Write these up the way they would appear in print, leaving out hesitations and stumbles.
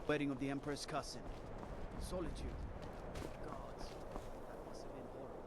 Wedding of the Emperor's cousin. Solitude. Gods, that must have been horrible.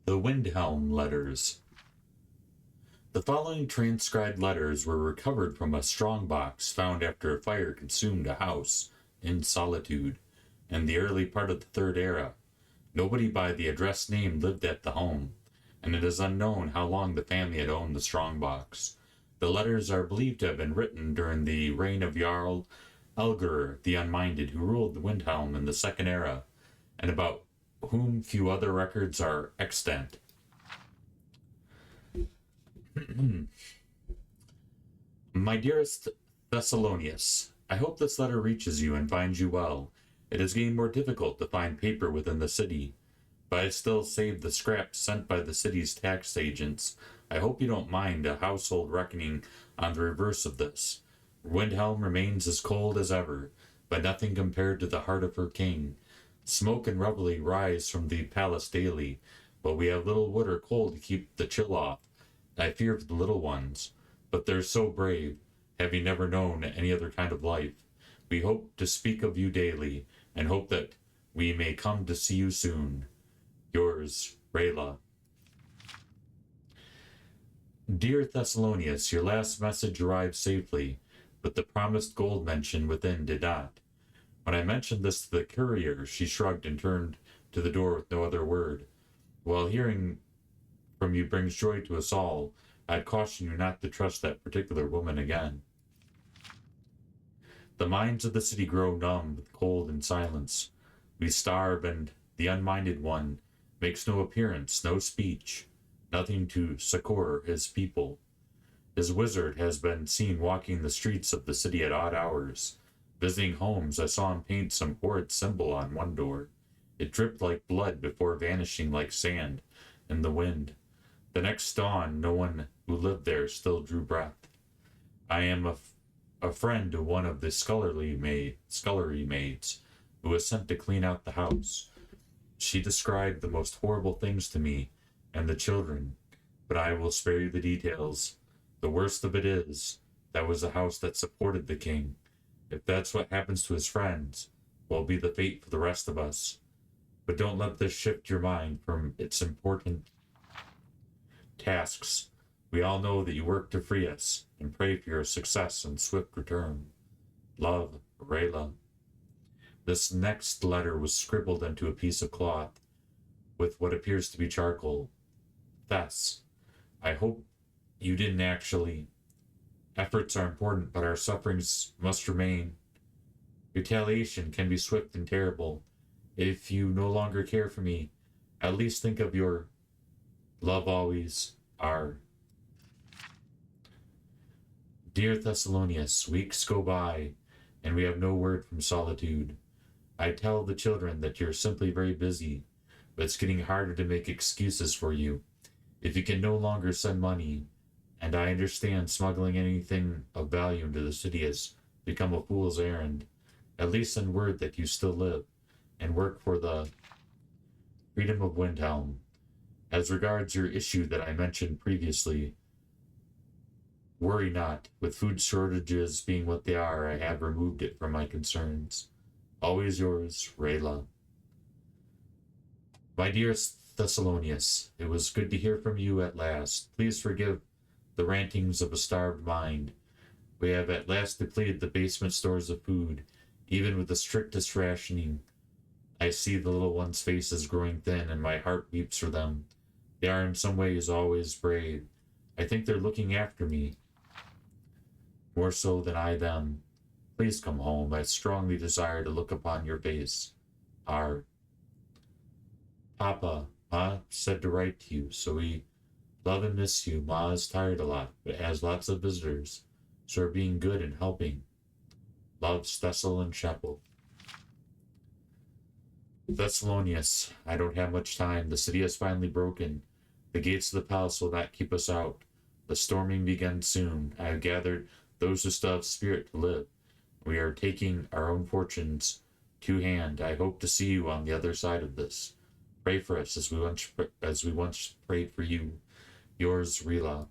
The Windhelm letters. The following transcribed letters were recovered from a strongbox found after a fire consumed a house in Solitude in the early part of the Third Era. Nobody by the address named lived at the home, and it is unknown how long the family had owned the strongbox. The letters are believed to have been written during the reign of Jarl Elgar the Unminded, who ruled the Windhelm in the Second Era, and about whom few other records are extant. My dearest Thessalonius, I hope this letter reaches you and finds you well. It is getting more difficult to find paper within the city, but I still save the scraps sent by the city's tax agents. I hope you don't mind a household reckoning on the reverse of this. Windhelm remains as cold as ever, but nothing compared to the heart of her king. Smoke and revelry rise from the palace daily, but we have little wood or coal to keep the chill off. I fear for the little ones, but they're so brave, having never known any other kind of life. We hope to speak of you daily, and hope that we may come to see you soon. Yours, Rayla. Dear Thessalonius, your last message arrived safely, but the promised gold mentioned within did not. When I mentioned this to the courier, she shrugged and turned to the door with no other word. While hearing from you brings joy to us all, I'd caution you not to trust that particular woman again. The minds of the city grow numb with cold and silence. We starve, and the unminded one makes no appearance, no speech, nothing to succor his people. His wizard has been seen walking the streets of the city at odd hours. Visiting homes, I saw him paint some horrid symbol on one door. It dripped like blood before vanishing like sand in the wind. The next dawn, no one who lived there still drew breath. I am a friend to one of the scullery maids who was sent to clean out the house. She described the most horrible things to me and the children, but I will spare you the details. The worst of it is, that was the house that supported the king. If that's what happens to his friends, will be the fate for the rest of us. But don't let this shift your mind from its important tasks. We all know that you work to free us, and pray for your success and swift return. Love, Rayla. This next letter was scribbled into a piece of cloth with what appears to be charcoal. Thus, I hope you didn't actually. Efforts are important, but our sufferings must remain. Retaliation can be swift and terrible. If you no longer care for me, at least think of your love always, R. Dear Thessalonius, weeks go by, and we have no word from Solitude. I tell the children that you're simply very busy, but it's getting harder to make excuses for you. If you can no longer send money, and I understand smuggling anything of value into the city has become a fool's errand. At least send word that you still live and work for the freedom of Windhelm. As regards your issue that I mentioned previously, worry not. With food shortages being what they are, I have removed it from my concerns. Always yours, Rayla. My dearest Thessalonius, it was good to hear from you at last. Please forgive the rantings of a starved mind. We have at last depleted the basement stores of food, even with the strictest rationing. I see the little ones' faces growing thin, and my heart weeps for them. They are in some ways always brave. I think they're looking after me, more so than I them. Please come home. I strongly desire to look upon your face. R. Papa, Ma said to write to you, so we love and miss you. Ma is tired a lot, but has lots of visitors, so we're being good and helping. Loves Thessal and Sheppel. Thessalonius, I don't have much time. The city has finally broken. The gates of the palace will not keep us out. The storming begins soon. I have gathered those who still have spirit to live. We are taking our own fortunes to hand. I hope to see you on the other side of this. Pray for us as we once prayed for you. Yours, Rila.